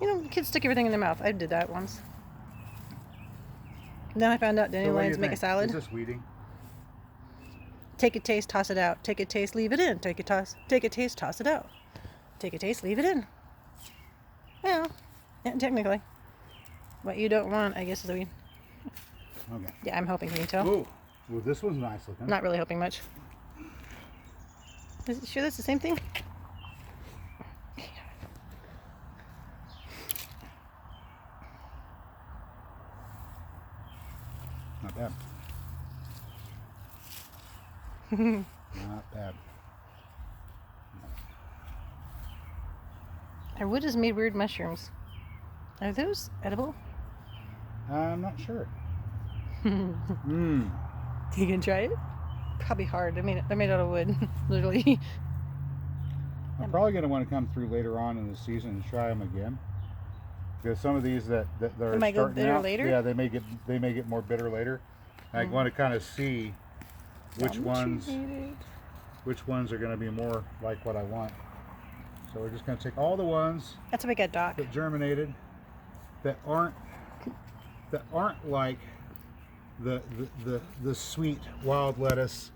You know, kids stick everything in their mouth. I did that once. Then I found out So what do dandelions you make a think? salad. Is this weeding? Take a taste, toss it out. Take a taste, leave it in. Take a taste, toss it out. Take a taste, leave it in. Well, yeah, technically. What you don't want, I guess, is a weed. Okay. Yeah, I'm hoping. Can you tell? Oh, well, this one's nice looking. Not really hoping much. Is it sure that's the same thing? Not bad. Not bad. Our wood is made weird mushrooms. Are those edible? I'm not sure. You can try it? Probably hard. They're made out of wood, literally. I'm probably going to want to come through later on in the season and try them again. Because some of these that are They might go starting bitter out, later? yeah, they may get more bitter later. I want to kind of see which ones are going to be more like what I want. So we're just going to take all the ones That's what we got, Doc. that germinated that aren't like the sweet wild lettuce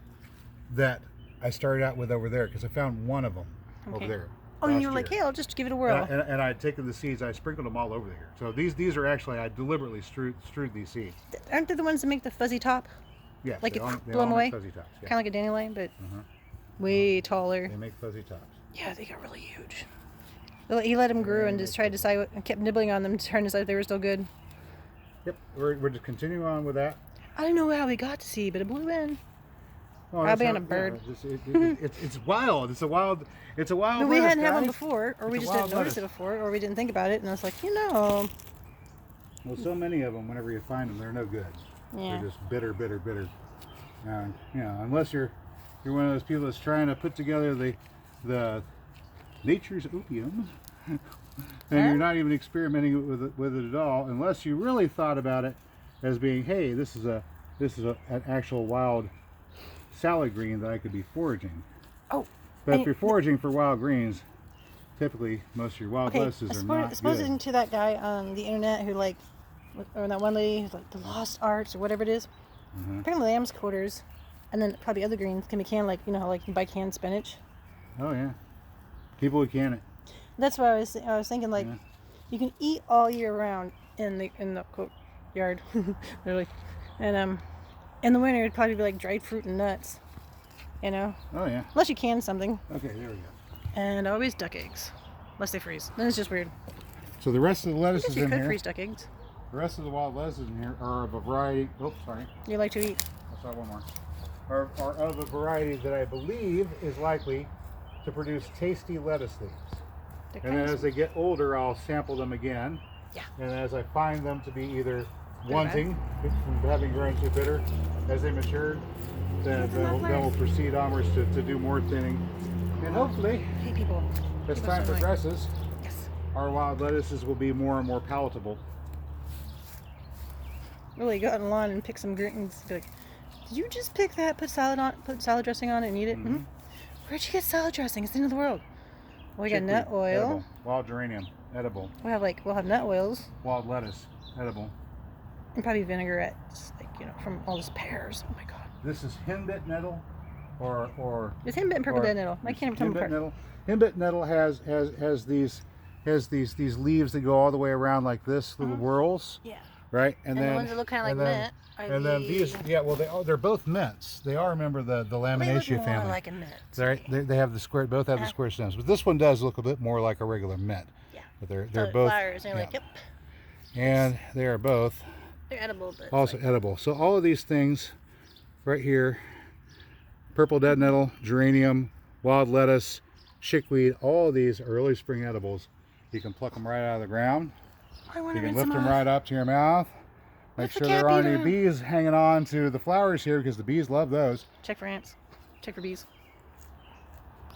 that I started out with over there, because I found one of them over Okay. there. Oh, and last you were like, year. hey, I'll just give it a whirl. And I had taken the seeds, I sprinkled them all over here. So these are actually, I deliberately strewed these seeds. Aren't they the ones that make the fuzzy top? Yes, Like they you all blow them away? make fuzzy tops. Yeah. Kind of like a dandelion, but Uh-huh. way taller. They make fuzzy tops. Yeah, they got really huge. He let them grow and just tried to decide and kept nibbling on them, trying to decide if they were still good. Yep, we're just continuing on with that. I don't know how we got to see, but it blew in. Oh, Probably that's on a bird. It's wild. It's a wild But we lettuce, hadn't had one guys. before, or we It's a just didn't wild notice it lettuce. before, or we didn't think about it, and I was like, you know, Well, so many of them, whenever you find them, they're no good. yeah. They're just bitter. You know, unless you're one of those people that's trying to put together the nature's opium, and you're not even experimenting with it at all, unless you really thought about it as being, hey, this is an actual wild salad green that I could be foraging. Oh, But if and- you're foraging for wild greens, typically most of your wild okay. lettuces are not Supposing good. to that guy on the internet who or that one lady who's like the Lost Arts or whatever it is. Mhm. Apparently, lamb's quarters, and then probably other greens can be canned, like you know how like you can buy canned spinach. Oh yeah, people who can it. That's what I was thinking. Like, Yeah. you can eat all year round in the quote yard, really, and in the winter it'd probably be like dried fruit and nuts, you know, Oh yeah. unless you can something, Okay, there we go. and always duck eggs, unless they freeze. Then it's just weird. So the rest of the I lettuces guess you in could here, freeze duck eggs. the rest of the wild lettuces in here are of a variety. Oops, sorry. You like to eat. I saw one more. Are of a variety that I believe is likely to produce tasty lettuce leaves. They're And then kinda as they get older, I'll sample them again. Yeah. And as I find them to be either bad. wanting, from having grown too bitter, as they mature, then we'll proceed onwards to do more thinning. And hopefully, Hey people. as People time so annoying. progresses, Yes. our wild lettuces will be more and more palatable. Really go out on the lawn and pick some greens. Be like, did you just pick that? Put salad dressing on it and eat it? Mhm. Where'd you get salad dressing? It's the end of the world. We got Chickweed, nut oil. edible. Wild geranium, edible. We'll have nut oils Wild lettuce, edible. and probably vinaigrettes, like you know, from all those pears. Oh my god. This is henbit nettle, or It's him and purple or dead nettle. I can't even tell them henbit apart. nettle. Henbit nettle has these leaves that go all the way around like this, little whirls, Yeah. right? And the ones that look kinda like and then- mint are And then the- these, yeah, well, they're both mints. They are, remember, the They look Laminaceae more family. like a mint. They have the square, both have the square stems, but this one does look a bit more like a regular mint. Yeah. But they're So both, flowers. They're yeah. like, yep, and they are both they're edible, but also edible. So all of these things right here, purple dead nettle, geranium, wild lettuce, chickweed, all of these are early spring edibles. You can pluck them right out of the ground. I want You to can rinse lift them them off. right up to your mouth. Make Lift the sure there cap aren't eater. any bees hanging on to the flowers here, because the bees love those. Check for ants. Check for bees.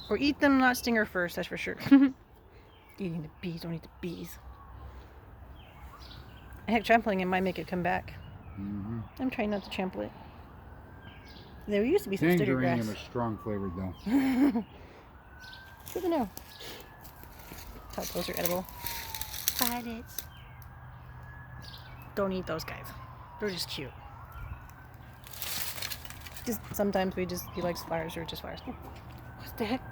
Or eat them, not stinger first. That's for sure. Eating the bees. Don't eat the bees. Heck, trampling it might make it come back. Mm-hmm. I'm trying not to trample it. There used to be some Dang, sticker geranium grass. is strong flavored though. Good to know. Top those are edible. Violets. Don't eat those guys. They're just cute. Just sometimes he likes flowers or just flowers. What the heck?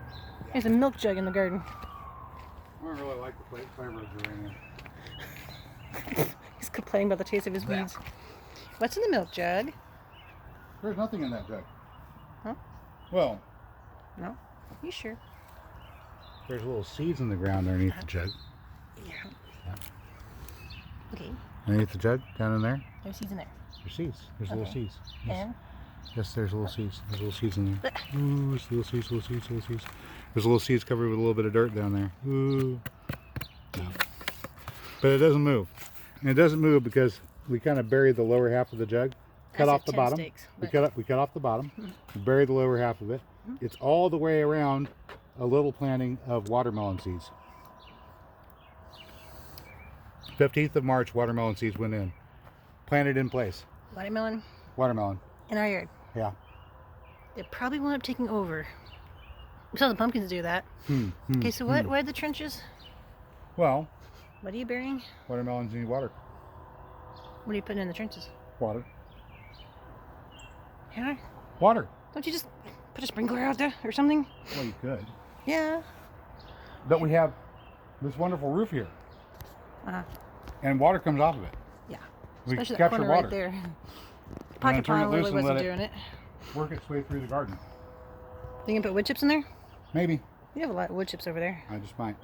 There's a milk jug in the garden. I don't really like the flavor of geranium. He's complaining about the taste of his weeds. What's in the milk jug? There's nothing in that jug. Huh? Well, No? You sure? there's little seeds in the ground underneath the jug. Yeah. Yeah. Okay. Underneath the jug, down in there, There's seeds in there. there's seeds. There's little Okay. seeds. Yes. And? Yes, there's little seeds. There's little seeds in there. Ooh, there's little seeds, little seeds, little seeds. There's little seeds covered with a little bit of dirt down there. Ooh. No. But it doesn't move. And it doesn't move because we kind of buried the lower half of the jug. Cut That's off like the 10 bottom. steaks, We but- cut off the bottom. We buried the lower half of it. It's all the way around a little planting of watermelon seeds. 15th of March, watermelon seeds went in. Planted in place. Watermelon Watermelon. in our yard. Yeah. It probably wound up taking over. We saw the pumpkins do that. Okay, so what are the trenches? Well, What are you burying? watermelons need water. What are you putting in the trenches? Water. Yeah. Water. Don't you just put a sprinkler out there or something? Well, you could. Yeah. But we have this wonderful roof here, Uh-huh. and water comes off of it. Yeah. We Especially that capture corner water. right there. then Pocket turn it pond loose really and wasn't let it- doing it. Work its way through the garden. You can put wood chips in there? Maybe. You have a lot of wood chips over there. I just might.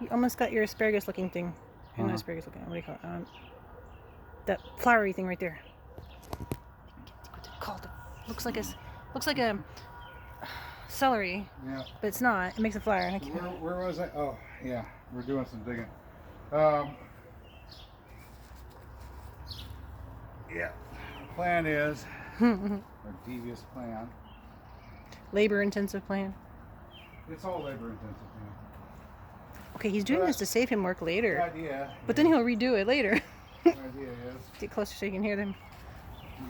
You almost got your asparagus looking thing. Or not Uh-huh. asparagus looking, what do you call it? That flowery thing right there. What's it called? Looks like a celery, Yeah. but it's not. It makes a flower. And I can't, Where was I? Oh, yeah. We're doing some digging. Yeah. Plan is our devious plan. labor intensive plan. It's all labor intensive. Man. Okay, he's doing this to save him work The later. idea. But then he'll redo it later. The idea is Get closer so you can hear them.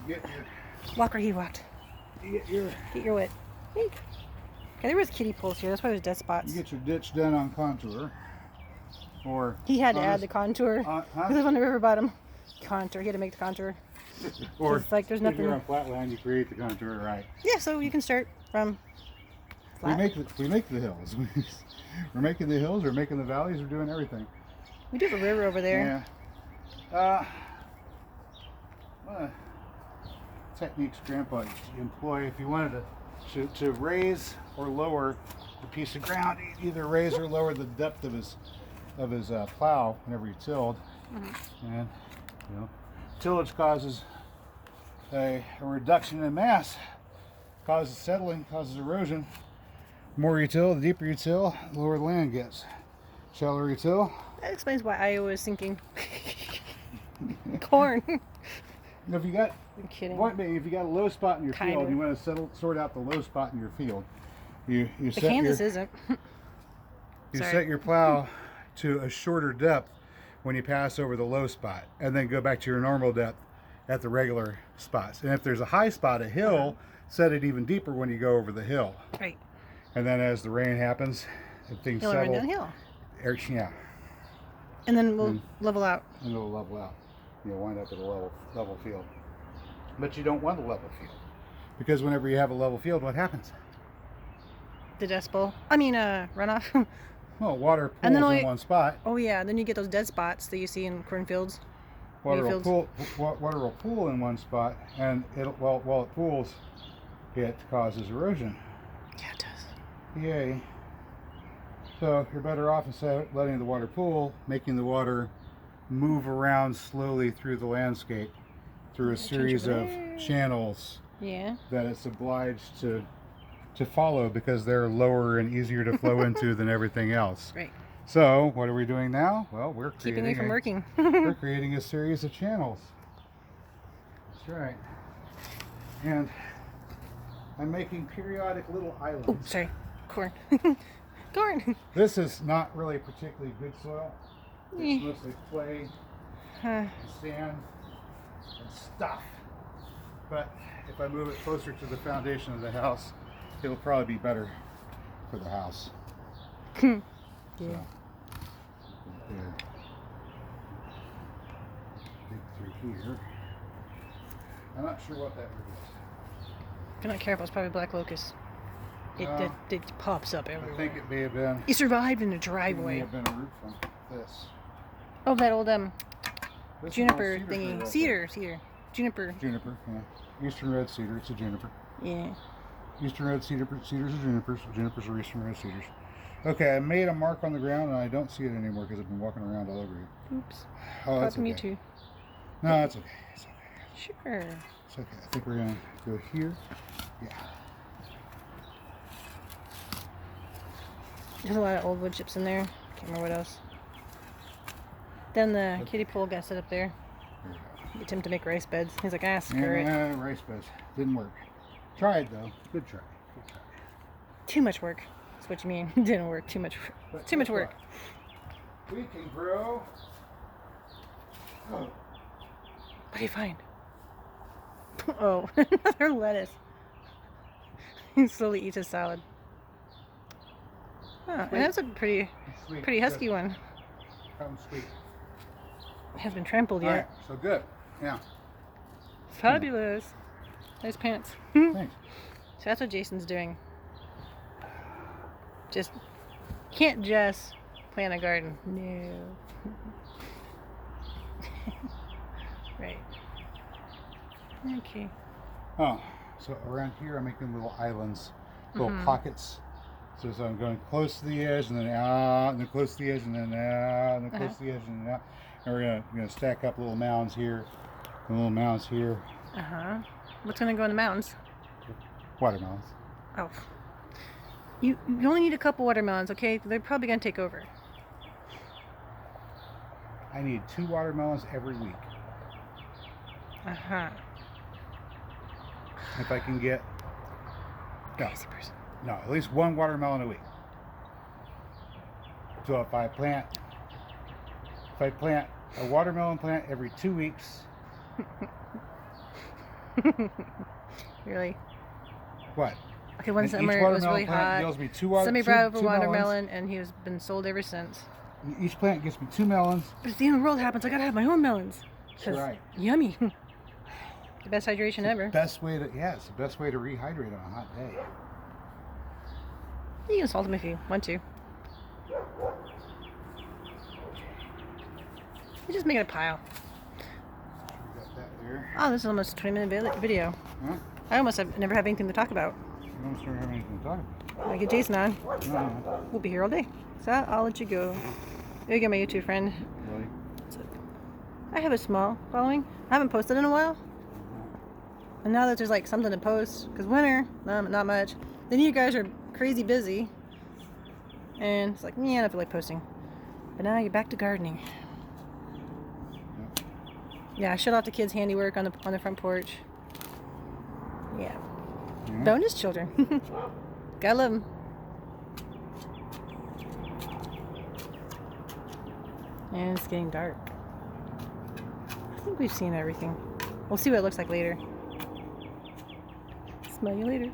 you get your Walk where he walked. you Get your wet. Hey. Okay, there was kiddie pools here. That's why there's dead spots. get your ditch done on contour, or He had to on add this- the contour. huh? He lives on the river bottom. Contour. He had to make the contour. Or It's like there's if you're nothing. on flat land, you create the contour, right? Yeah, so you can start from flat. We make the hills. We're making the hills. We're making the valleys. We're doing everything. We do have a river over there. Yeah. One of the techniques Grandpa employ if you wanted to raise or lower the piece of ground, he'd either raise or lower the depth of his plow whenever he tilled, and tillage causes a reduction in mass, causes settling, causes erosion. The more you till, the deeper you till, the lower the land gets. Shallower you till, That explains why Iowa is sinking. Corn. if you got I'm kidding. if you got a low spot in your Kind field, of. you want to sort out the low spot in your field. You But set Kansas your isn't. you sorry. set your plow to a shorter depth when you pass over the low spot, and then go back to your normal depth at the regular spots. And if there's a high spot, a hill, set it even deeper when you go over the hill. Right. And then as the rain happens, and things You'll run settle. downhill. Yeah, And then we'll level out. and it'll level out. You'll wind up with a level field. But you don't want a level field, because whenever you have a level field, what happens? The Dust Bowl. I mean, runoff. Well, water pools And then in only- one spot. Oh yeah, then you get those dead spots that you see in cornfields. Water will Mayfields. water will pool in one spot, and while it pools, it causes erosion. Yeah, it does. Yay! So you're better off instead of letting the water pool, making the water move around slowly through the landscape, through a Change series over of there. channels Yeah. that it's obliged to follow, because they're lower and easier to flow into than everything else. Right. So what are we doing now? Well, we're Keeping me from working. we're creating a series of channels. That's right. And I'm making periodic little islands. Oh, sorry. Corn. Corn. This is not really particularly good soil. Eh. It's mostly clay, Uh, sand, and stuff. But if I move it closer to the foundation of the house, it'll probably be better for the house. yeah. So, there. dig through here. I'm not sure what that root is. If you're not careful, it's probably black locust. It pops up I everywhere. think it may have been. He survived in the It may driveway. have been a root from this. Oh, that old This is an juniper old cedar tree thingy. right Cedar. Juniper. there. Juniper, yeah. Eastern red cedar. It's a juniper. Yeah. Eastern red cedars are junipers. Junipers are eastern red cedars. Okay, I made a mark on the ground and I don't see it anymore because I've been walking around all over here. Oops. Oh, that's Probably okay. me too. No, that's okay. It's okay. Sure. It's okay. I think we're gonna go here. Yeah. There's a lot of old wood chips in there. Can't remember what else. Then the kiddie pool got set up there. There we Get him to make rice beds. He's like, screw go. it. Yeah, rice beds. Didn't work. Tried though. Good try. Good try. Too much work. That's what you mean. Didn't work. Too much. But Too much guess work. what? We can grow. Oh, What do you find? Oh, another lettuce. He slowly eats his salad. Huh, and that's a pretty sweet. husky one. Come sweet. It hasn't been trampled All yet. right. So good. Yeah. Fabulous. Nice pants. Thanks. So that's what Jason's doing. Can't just plant a garden. No. Right. Okay. Oh, so around here I'm making little islands, little Mhm. pockets. So I'm going close to the edge and then out, and then close to the edge and then out, and then close to the edge and then out. And we're gonna stack up little mounds here, and little mounds here. What's gonna go in the mountains? Watermelons. Oh. You only need a couple watermelons, okay? They're probably gonna take over. I need 2 watermelons every week. If I can get Crazy person. no, at least 1 watermelon a week. So if I plant a watermelon plant every 2 weeks, Really? what? Okay, one And summer each it was watermelon really plant hot. yields me Somebody brought over two melons. watermelon and he has been sold ever since. Each plant gets me 2 melons. But if the end of the world happens, I gotta have my own melons. That's 'Cause right. Yummy. The best hydration ever. Best way to it's the best way to rehydrate on a hot day. You can salt them if you want to. You just make it a pile. We got that there. Oh, this is almost a 20-minute video. Huh? I almost have never have anything to talk about. You almost don't have anything to talk about. I get Jason on. No, We'll be here all day. So I'll let you go. There you go, my YouTube friend. really. I have a small following. I haven't posted in a while. And now that there's like something to post, because winter, not much. Then you guys are crazy busy. And it's like, yeah, I don't feel like posting. But now you're back to gardening. Yeah, I shut off the kids' handiwork on the front porch. Yeah. Yeah. Bonus children. Gotta love them. And it's getting dark. I think we've seen everything. We'll see what it looks like later. Smell you later.